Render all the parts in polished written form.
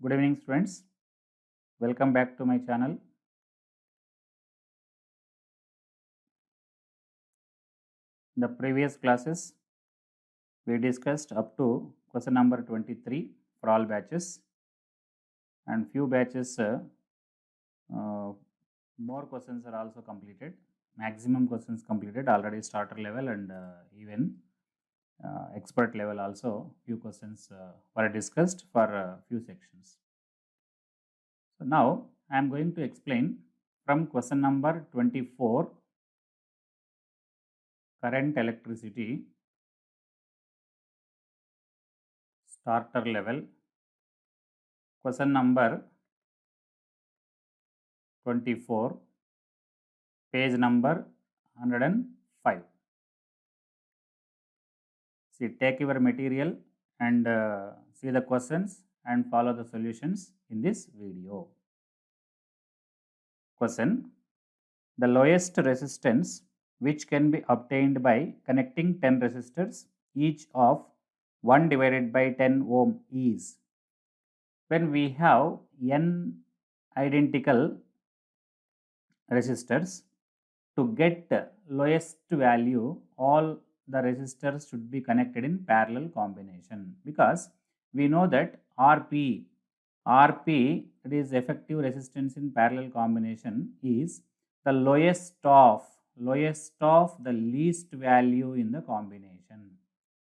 Good evening, students. Welcome back to my channel. In the previous classes, we discussed up to question number 23 for all batches, and few batches more questions are also completed. Maximum questions completed already, starter level and even expert level also. Few questions were discussed for few sections. So now I am going to explain from question number 24, current electricity, starter level, question number 24, page number 105. See, take your material and see the questions and follow the solutions in this video. Question: the lowest resistance which can be obtained by connecting 10 resistors each of 1 divided by 10 ohm is. When we have n identical resistors, to get lowest value, all the resistors should be connected in parallel combination, because we know that Rp, that is effective resistance in parallel combination, is the lowest of the least value in the combination,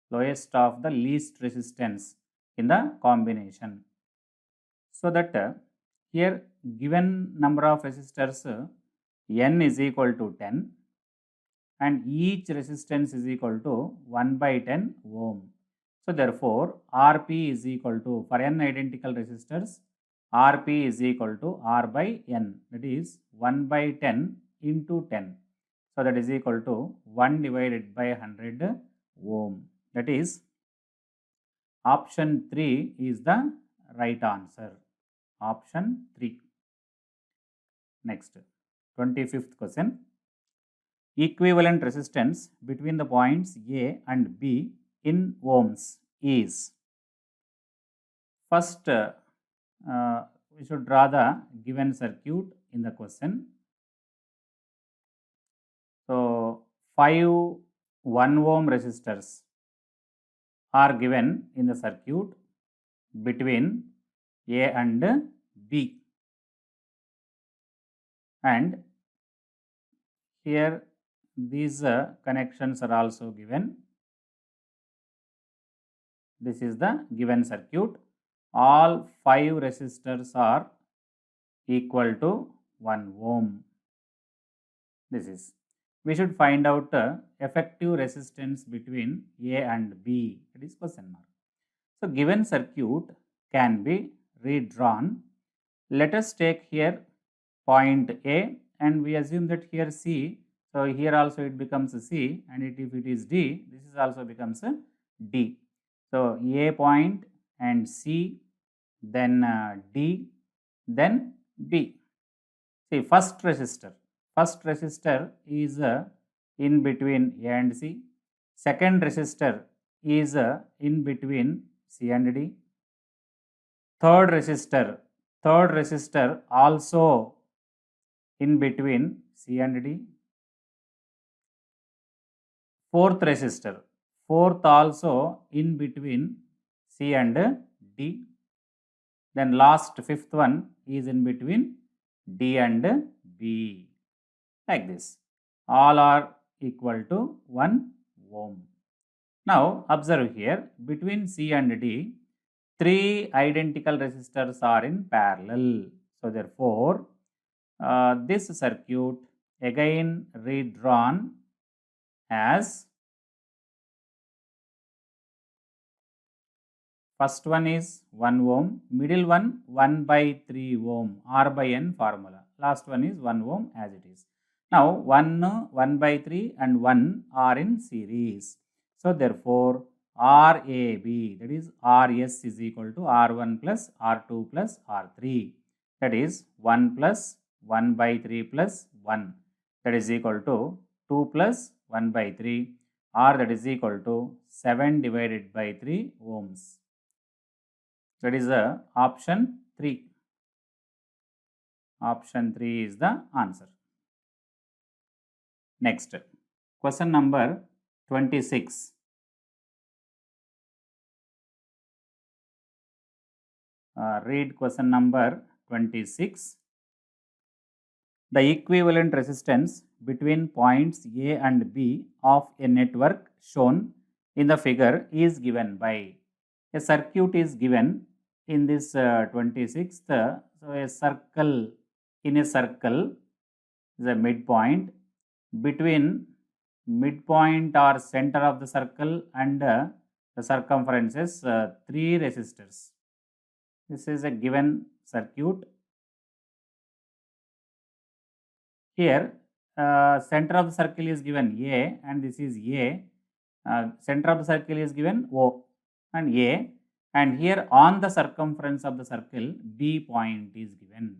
lowest of the least resistance in the combination. So that here given number of resistors n is equal to 10 and each resistance is equal to 1 by 10 ohm. So therefore Rp is equal to, for n identical resistors, Rp is equal to R by n, that is 1 by 10 into 10. So that is equal to 1 divided by 100 ohm. That is option 3 is the right answer. Option 3. Next, 25th question. Equivalent resistance between the points A and B in ohms is. First, we should draw the given circuit in the question. So, 5 1 ohm resistors are given in the circuit between A and B, and here these connections are also given. This is the given circuit. All 5 resistors are equal to 1 ohm. This is. We should find out effective resistance between A and B. It is question mark. So given circuit can be redrawn. Let us take here point A and we assume that here C. So here also it becomes C, and if it is D, this is also becomes D. So A point and C, then D, then B. See, first resistor is in between A and C. Second resistor is in between C and D. Third resistor also in between C and D. Fourth resistor, also in between C and D. Then last, fifth one is in between D and B. Like this. All are equal to 1 ohm. Now observe here, between C and D, 3 identical resistors are in parallel. So therefore, this circuit again redrawn as, first one is 1 ohm, middle one 1 by 3 ohm, R by N formula. Last one is 1 ohm as it is. Now 1 by 3 and 1 are in series. So therefore RAB, that is RS, is equal to R1 plus R2 plus R3. That is 1 plus 1 by 3 plus 1. That is equal to 2 plus 1 by 3, or that is equal to 7 divided by 3 ohms. That is the option 3. Option 3 is the answer. Next, question number 26. Read question number 26. The equivalent resistance between points A and B of a network shown in the figure is given by. A circuit is given in this 26th. So a circle, in a circle is a midpoint. Between midpoint or center of the circle and the circumferences 3 resistors. This is a given circuit. Here center of the circle is given A and this is A. Center of the circle is given O and A, and here on the circumference of the circle B point is given.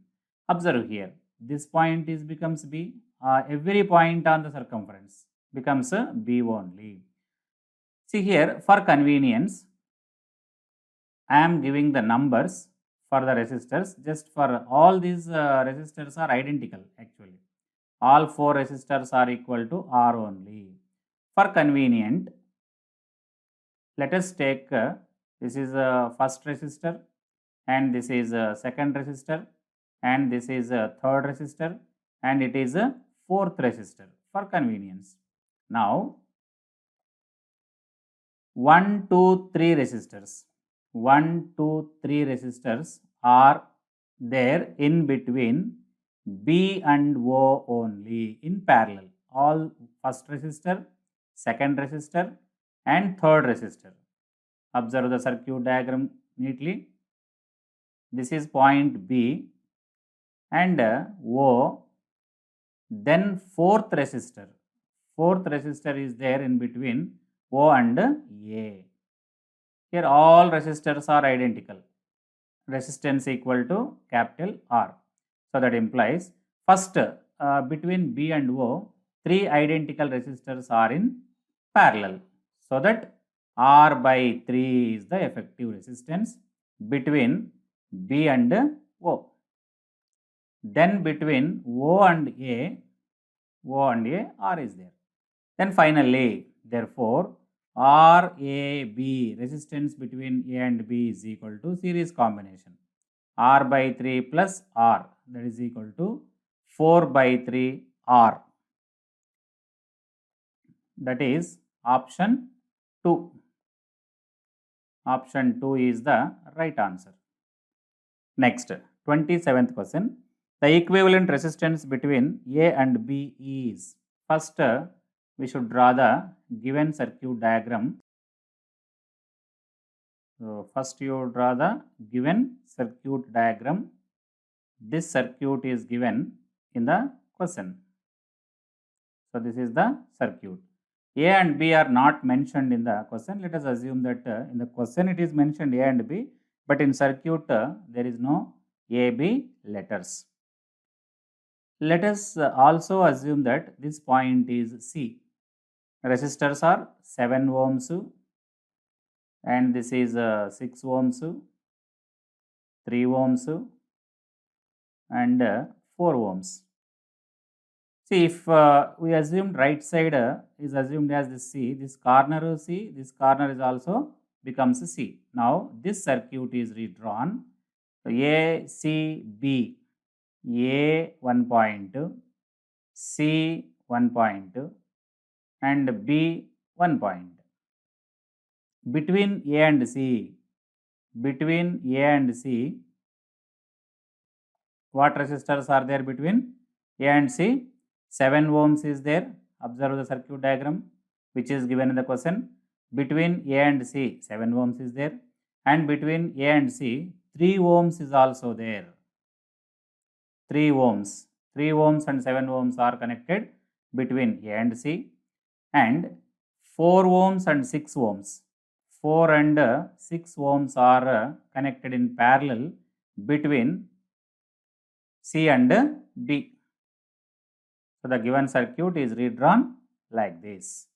Observe here, this point is becomes B. Every point on the circumference becomes B only. See here, for convenience, I am giving the numbers for the resistors. Just for all these resistors are identical actually. All 4 resistors are equal to R only. For convenient, let us take this is a first resistor and this is a second resistor and this is a third resistor and it is a fourth resistor for convenience. Now 1, 2, 3 resistors. 1, 2, 3 resistors are there in between B and O only in parallel. All first resistor, second resistor and third resistor. Observe the circuit diagram neatly. This is point B and O. Then fourth resistor. Fourth resistor is there in between O and A. Here all resistors are identical. Resistance equal to capital R. So that implies first between B and O, 3 identical resistors are in parallel. So that R by 3 is the effective resistance between B and O. Then between O and A, R is there. Then finally, therefore, RAB, resistance between A and B is equal to series combination. R by 3 plus R, that is equal to 4 by 3 R. That is option 2. Option 2 is the right answer. Next, 27th question. The equivalent resistance between A and B is. First, we should draw the given circuit diagram. So, first you draw the given circuit diagram. This circuit is given in the question. So, this is the circuit. A and B are not mentioned in the question. Let us assume that in the question it is mentioned A and B, but in circuit there is no AB letters. Let us also assume that this point is C. Resistors are 7 ohms and this is 6 ohms, 3 ohms and 4 ohms. See, if we assumed right side is assumed as this C, this corner C, this corner is also becomes C. Now, this circuit is redrawn. So, A, C, B, A 1 point, C 1 point and B 1 point. Between A and C, what resistors are there between A and C? 7 ohms is there. Observe the circuit diagram which is given in the question. Between A and C, 7 ohms is there, and between A and C, 3 ohms is also there. 3 ohms and 7 ohms are connected between A and C, and 4 ohms and 6 ohms. 4 and 6 ohms are connected in parallel between C and B. So, the given circuit is redrawn like this.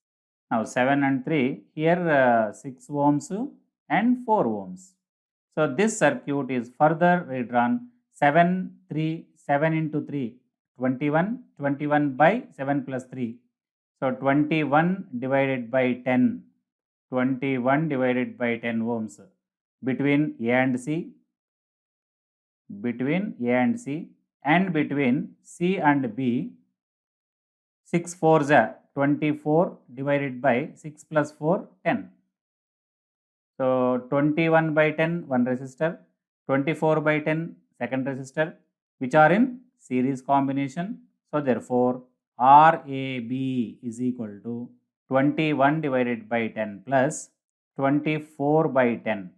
Now, 7 and 3, here 6 ohms and 4 ohms. So this circuit is further redrawn 7 into 3, 21, 21 by 7 plus 3. So 21 divided by 10, 21 divided by 10 ohms between A and C, and between C and B. 6 4s are 24 divided by 6 plus 4, 10. So 21 by 10, one resistor, 24 by 10, second resistor, which are in series combination. So therefore, RAB is equal to 21 divided by 10 plus 24 by 10.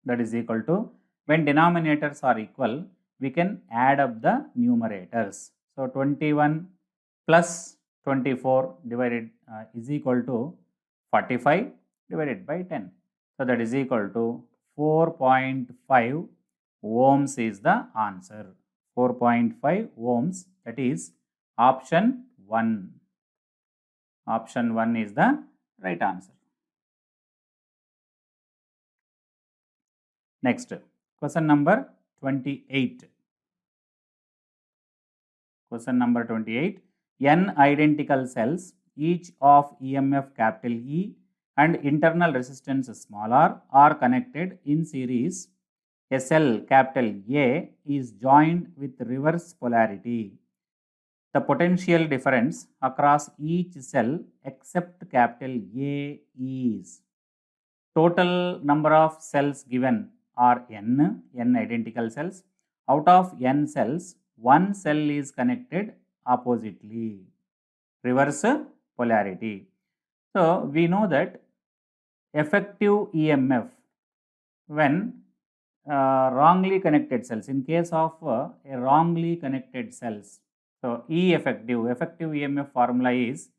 That is equal to, when denominators are equal, we can add up the numerators. So 21 plus 24 divided is equal to 45 divided by 10. So that is equal to 4.5 ohms is the answer. 4.5 ohms, that is option 1. Option 1 is the right answer. Next, question number 28. Question number 28. N identical cells, each of EMF capital E and internal resistance small r are connected in series. A cell capital A is joined with reverse polarity. The potential difference across each cell except capital A is. Total number of cells given are n identical cells. Out of n cells, one cell is connected oppositely, reverse polarity. So we know that effective EMF when wrongly connected cells, in case of a wrongly connected cells, so E effective EMF formula is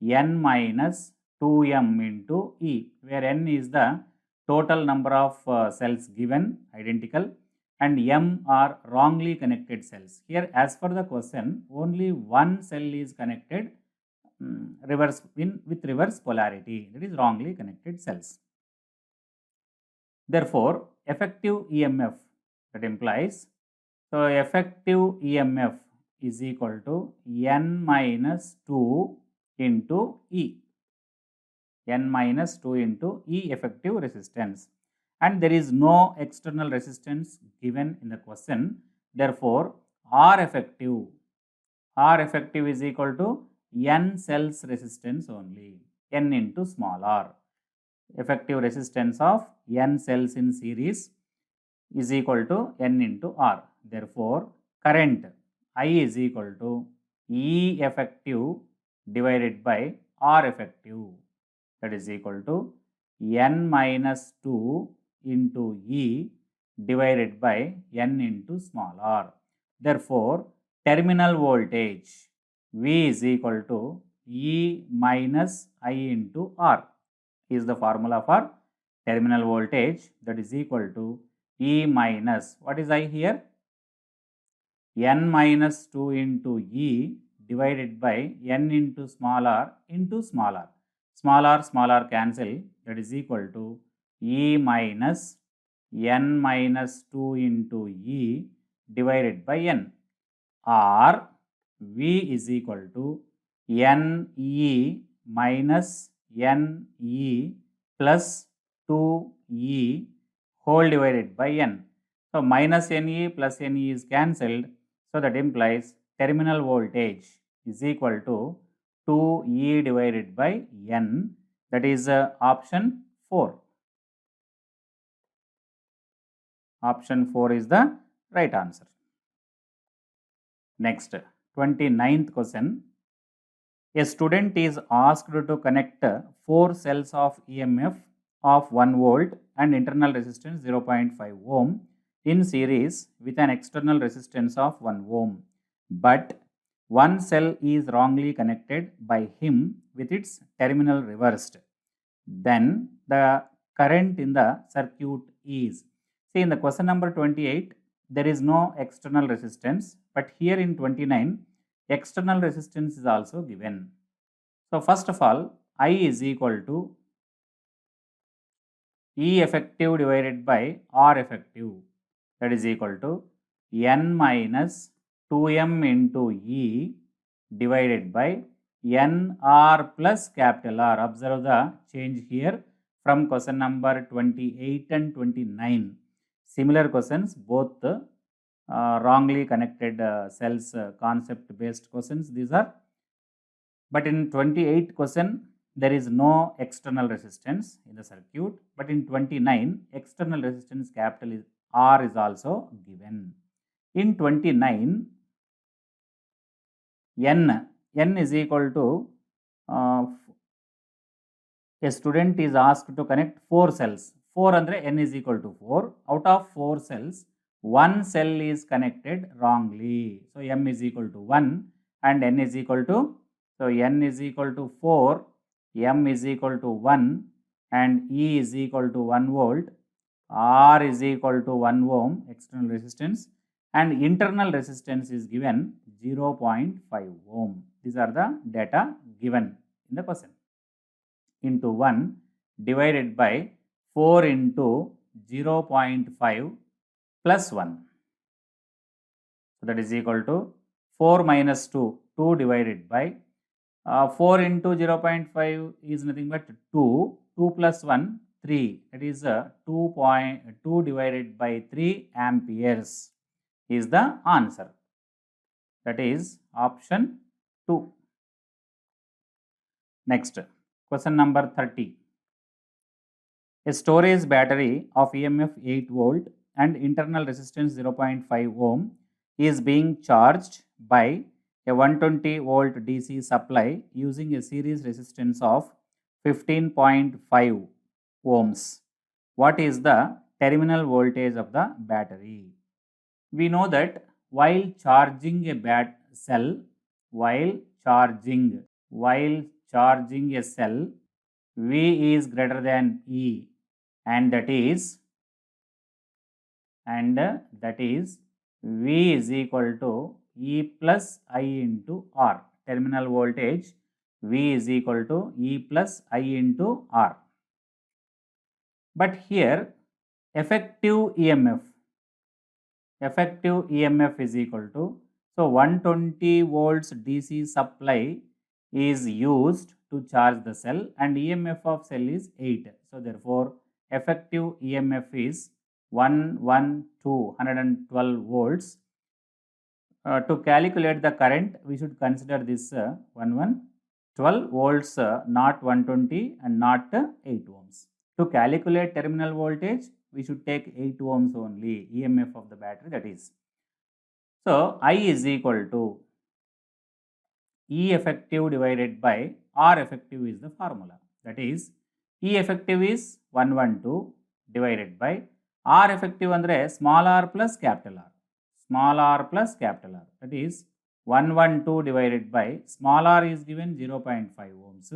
N minus 2m into E, where N is the total number of cells given identical and M are wrongly connected cells. Here, as per the question, only one cell is connected with reverse polarity, that is wrongly connected cells. Therefore, effective EMF, that implies, so effective EMF is equal to N minus 2 into E. N minus 2 into E effective resistance, and there is no external resistance given in the question. Therefore, R effective is equal to N cells resistance only, N into small r. Effective resistance of N cells in series is equal to N into R. Therefore, current I is equal to E effective divided by R effective, that is equal to N minus 2 into E divided by N into small r. Therefore, terminal voltage V is equal to E minus I into R is the formula for terminal voltage, that is equal to E minus, what is I here? N minus 2 into E divided by N into small r into small r. Small r cancel, that is equal to E minus N minus 2 into E divided by N, or V is equal to NE minus NE plus 2E whole divided by N. So minus NE plus NE is cancelled. So that implies terminal voltage is equal to 2E divided by N, that is option 4. Option 4 is the right answer. Next, 29th question. A student is asked to connect 4 cells of EMF of 1 volt and internal resistance 0.5 ohm in series with an external resistance of 1 ohm. But one cell is wrongly connected by him with its terminal reversed. Then the current in the circuit is. See, in the question number 28, there is no external resistance, but here in 29, external resistance is also given. So first of all, I is equal to E effective divided by R effective, that is equal to N minus 2M into E divided by NR plus capital R. Observe the change here from question number 28 and 29. Similar questions, both wrongly connected cells concept based questions these are. But in 28 question, there is no external resistance in the circuit, but in 29, external resistance capital R is also given. In 29, N is equal to, a student is asked to connect 4 cells. 4 andre N is equal to 4. Out of 4 cells, 1 cell is connected wrongly. So, M is equal to 1 and N is equal to, so N is equal to 4, M is equal to 1 and E is equal to 1 volt, R is equal to 1 ohm external resistance and internal resistance is given 0.5 ohm. These are the data given in the question. Into 1 divided by 4 into 0.5 plus 1. So, that is equal to 4 minus 2, 2 divided by 4 into 0.5 is nothing but 2, 2 plus 1, 3, that is 2 divided by 3 amperes is the answer. That is option 2. Next, question number 30. A storage battery of EMF 8 volt and internal resistance 0.5 ohm is being charged by a 120 volt DC supply using a series resistance of 15.5 ohms. What is the terminal voltage of the battery? We know that while charging a cell, while charging a cell, V is greater than E, and that is V is equal to E plus I into R. Terminal voltage V is equal to E plus I into R. But here effective EMF is equal to, so 120 volts DC supply is used to charge the cell and EMF of cell is 8. So, therefore, effective EMF is 112 volts. To calculate the current, we should consider this 112 volts, not 120 and not 8 ohms. To calculate terminal voltage, we should take 8 ohms only, EMF of the battery, that is. So, I is equal to E effective divided by R effective is the formula. That is, E effective is 112 divided by R effective andre small r plus capital R. Small r plus capital R. That is 112 divided by small r is given 0.5 ohms.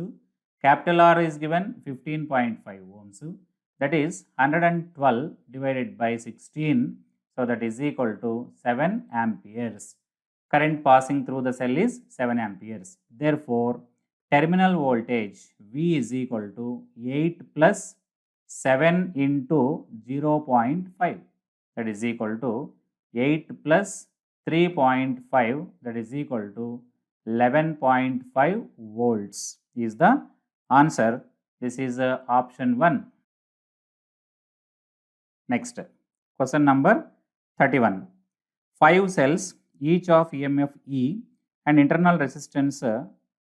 Capital R is given 15.5 ohms. That is 112 divided by 16. So, that is equal to 7 amperes. Current passing through the cell is 7 amperes. Therefore, terminal voltage V is equal to 8 plus 7 into 0.5, that is equal to 8 plus 3.5, that is equal to 11.5 volts is the answer. This is option 1. Next, question number 31. 5 cells each of EMF E and internal resistance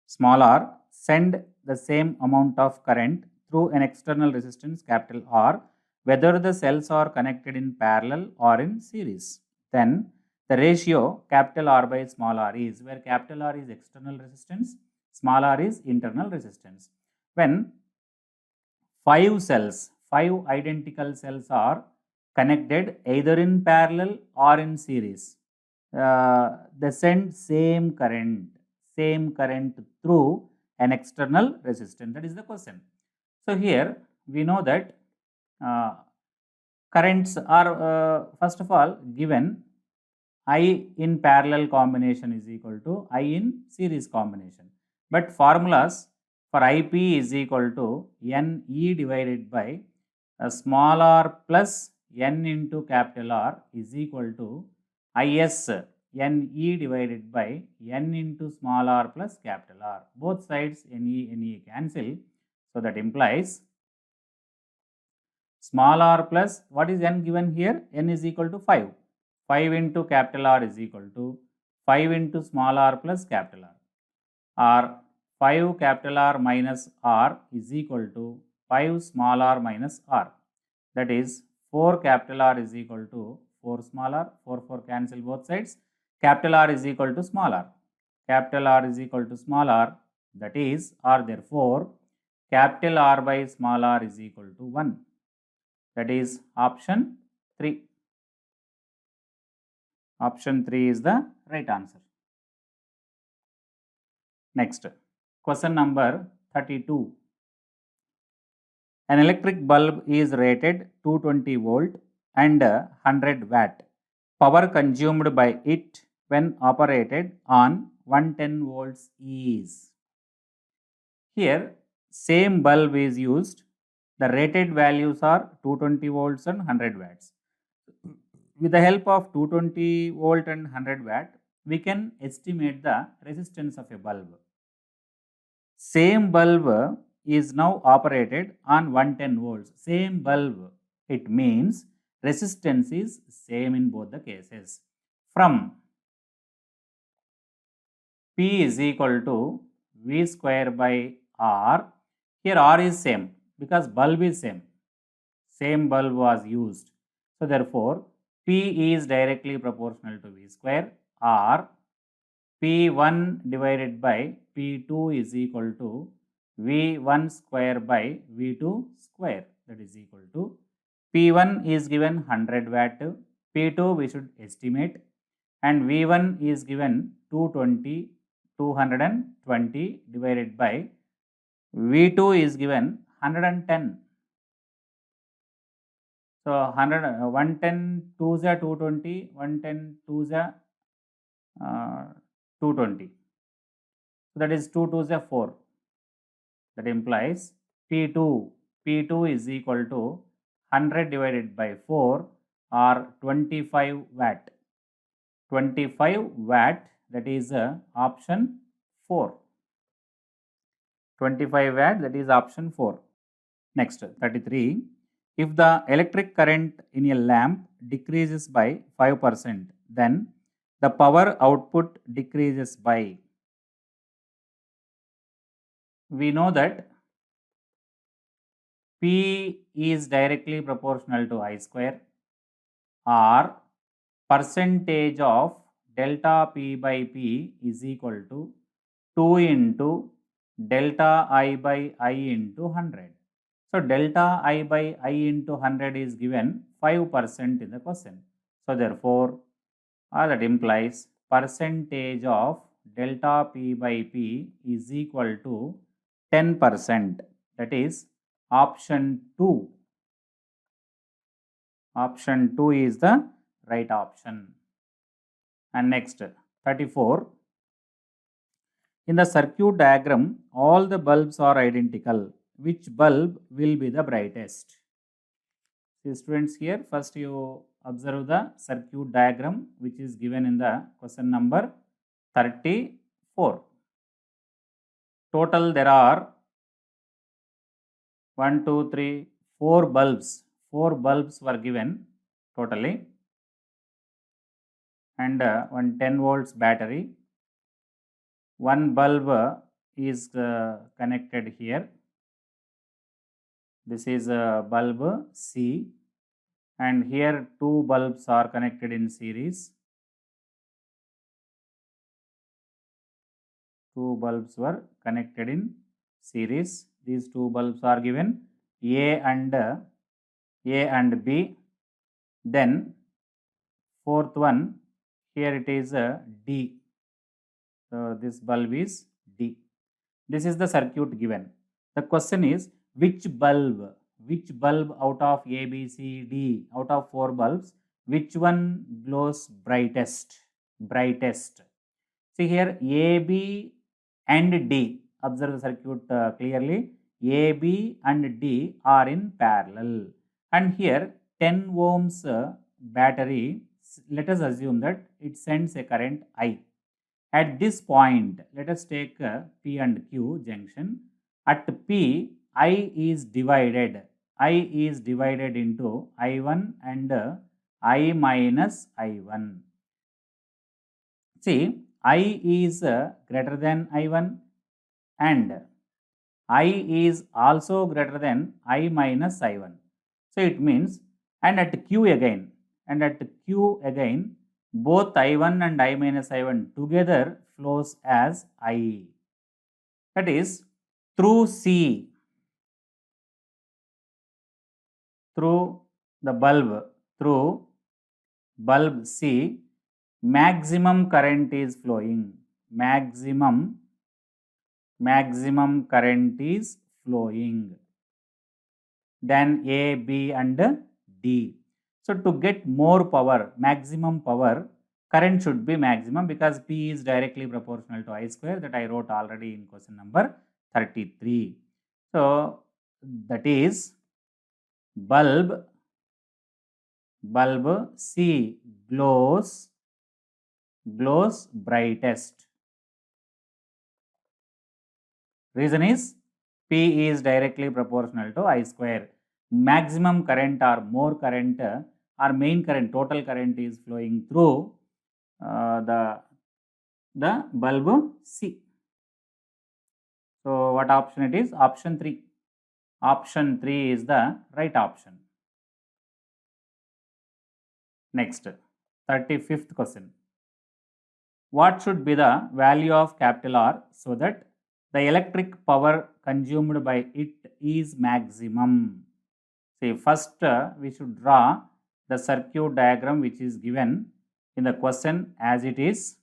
small r send the same amount of current through an external resistance capital R, whether the cells are connected in parallel or in series. Then the ratio capital R by small r is, where capital R is external resistance, small r is internal resistance. When 5 identical cells are connected either in parallel or in series, they send same current through an external resistance. That is the question. So, here we know that currents are first of all given I in parallel combination is equal to I in series combination. But formulas for IP is equal to NE divided by small r plus n into capital R is equal to is ne divided by n into small r plus capital R. Both sides ne cancel. So that implies small r plus, what is n given here? N is equal to 5. 5 into capital R is equal to 5 into small r plus capital R. Or 5 capital R minus R is equal to 5 small r minus R. That is 4 capital R is equal to 4 small r. 4 cancel both sides. Capital R is equal to small r. Capital R is equal to small r. That is, or therefore, capital R by small r is equal to 1. That is option 3. Option 3 is the right answer. Next, question number 32. An electric bulb is rated 220 volt and 100 watt. Power consumed by it when operated on 110 volts is. Here, same bulb is used. The rated values are 220 volts and 100 watts. With the help of 220 volt and 100 watt, we can estimate the resistance of a bulb. Same bulb is now operated on 110 volts. Same bulb. It means resistance is same in both the cases. From P is equal to V square by R. Here R is same because bulb is same. Same bulb was used. So therefore, P is directly proportional to V square, or P1 divided by P2 is equal to V1 square by V2 square. That is equal to P1 is given 100 watt, P2 we should estimate, and V1 is given 220 divided by V2 is given 110. So 110 2 is 220, 110 2 is 220. So that is 2 2 is 4. That implies P2 is equal to 100 divided by 4 or 25 watt. 25 watt, that is option 4. 25 watt, that is option 4. Next, 33. If the electric current in a lamp decreases by 5%, then the power output decreases by. We know that P is directly proportional to I square, or percentage of delta P by P is equal to 2 into delta I by I into 100. So delta I by I into 100 is given 5% in the question. So therefore, that implies percentage of delta P by P is equal to 10%. That is option 2. Option 2 is the right option. And next, 34. In the circuit diagram, all the bulbs are identical. Which bulb will be the brightest? See students, here first you observe the circuit diagram which is given in the question number 34. Total there are 1, 2, 3, 4 bulbs. 4 bulbs were given totally, and one 10 volts battery. One bulb is connected here. This is bulb C, and here 2 bulbs are connected in series. 2 bulbs were connected in series. These 2 bulbs are given A and B. Then fourth one, here it is D. So this bulb is D. This is the circuit given. The question is, which bulb out of A, B, C, D, out of 4 bulbs, which one glows brightest? See here, A, B and D. Observe the circuit clearly. A, B and D are in parallel. and here 10 ohms battery, let us assume that it sends a current I. At this point, let us take P and Q junction. At P, I is divided into I1 and I minus I1. See, I is greater than I1 and I is also greater than I minus I1. So it means, and at Q again, both I1 and I minus I1 together flows as I. That is, through C, through the bulb C, maximum current is flowing. Maximum current is flowing than A, B and D. So to get more power, maximum power, current should be maximum because P is directly proportional to I square, that I wrote already in question number 33. So that is bulb C glows brightest. Reason is P is directly proportional to I square. Maximum current or more current or main current, total current is flowing through the bulb C. So what option it is? Option 3. Option 3 is the right option. Next, 35th question. What should be the value of capital R so that the electric power consumed by it is maximum? See, first we should draw the circuit diagram which is given in the question as it is.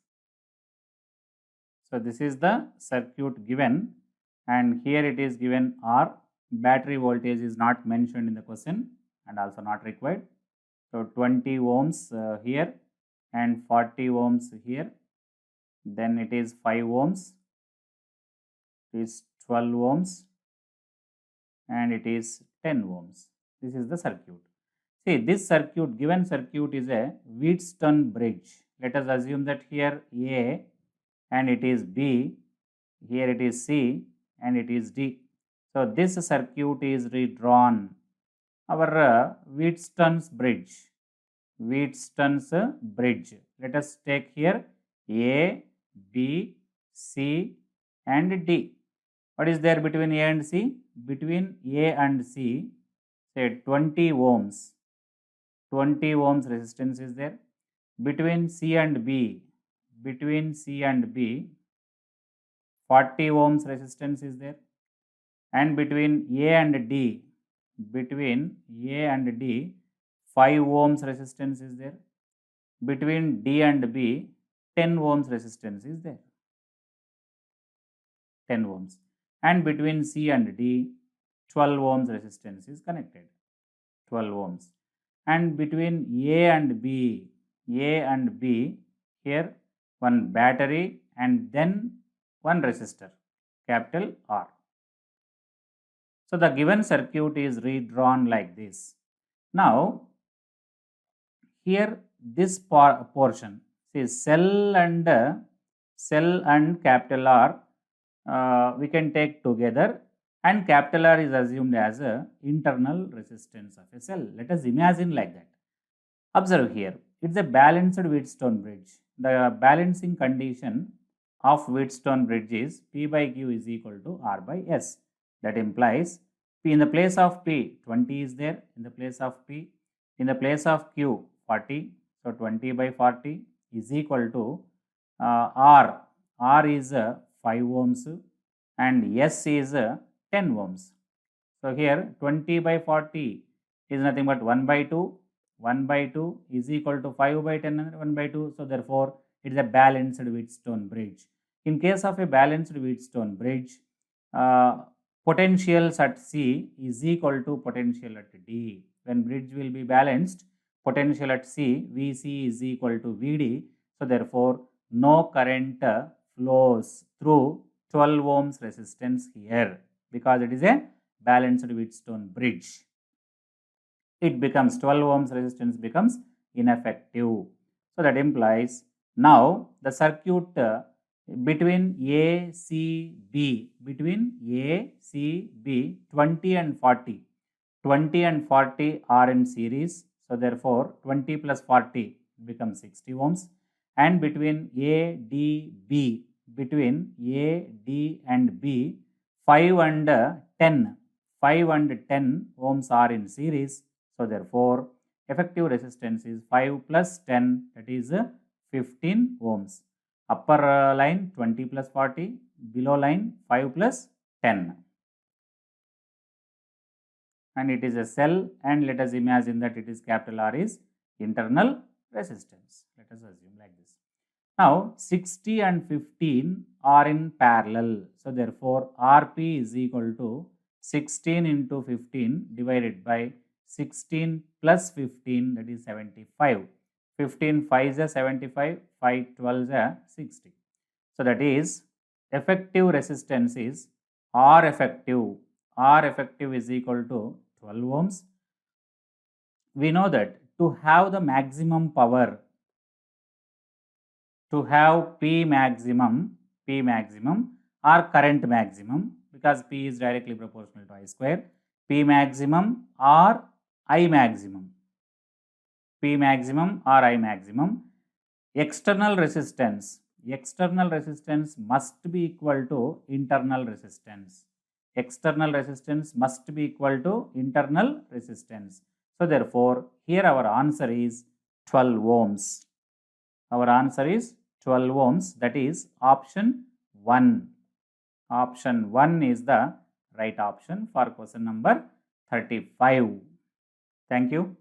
So this is the circuit given, and here it is given R. Battery voltage is not mentioned in the question and also not required. So 20 ohms here and 40 ohms here. Then it is 5 ohms, it is 12 ohms and it is 10 ohms. This is the circuit. See, this circuit, given circuit is a Wheatstone bridge. Let us assume that here A and it is B, here it is C and it is D. So this circuit is redrawn. Our Wheatstone's bridge. Let us take here A, B, C and D. What is there between A and C? Between A and C, say 20 ohms. 20 ohms resistance is there. Between C and B, 40 ohms resistance is there. And between A and D, 5 ohms resistance is there. Between D and B, 10 ohms resistance is there. 10 ohms. And between C and D, 12 ohms resistance is connected. 12 ohms. And between A and B, here one battery and then one resistor, capital R. So the given circuit is redrawn like this. Now here this portion, see cell and capital R, we can take together, and capital R is assumed as a internal resistance of a cell. Let us imagine like that. Observe here, it's a balanced Wheatstone bridge. The balancing condition of Wheatstone bridge is P by Q is equal to R by S. That implies P in the place of P, 20 is there in the place of P. In the place of Q, 40. So 20 by 40 is equal to R. R is 5 ohms and S is 10 ohms. So here 20 by 40 is nothing but 1 by 2. 1 by 2 is equal to 5 by 10 and 1 by 2. So therefore it is a balanced Wheatstone bridge. In case of a balanced Wheatstone bridge, potentials at C is equal to potential at D. When bridge will be balanced, potential at C, Vc is equal to Vd. So therefore no current flows through 12 ohms resistance here because it is a balanced Wheatstone bridge. it becomes 12 ohms resistance becomes ineffective. So that implies now the circuit between A, C, B, 20 and 40. 20 and 40 are in series. So therefore 20 plus 40 becomes 60 ohms. And between A, D, B, between A, D and B, 5 and 10 ohms are in series. So therefore effective resistance is 5 plus 10, that is 15 ohms. Upper line 20 plus 40, below line 5 plus 10. And it is a cell, and let us imagine that it is capital R is internal resistance. Let us assume like this. Now 60 and 15 are in parallel. So therefore Rp is equal to 16 into 15 divided by 16 plus 15, that is 75. 15 5 is 75, 5 12 is 60. So that is effective resistance is R effective. R effective is equal to 12 ohms. We know that to have the maximum power, to have P maximum or current maximum, because P is directly proportional to I square, P maximum or I maximum, P maximum or I maximum, external resistance must be equal to internal resistance. External resistance must be equal to internal resistance. So therefore here our answer is 12 ohms. Our answer is 12 ohms, that is option 1. Option 1 is the right option for question number 35. Thank you.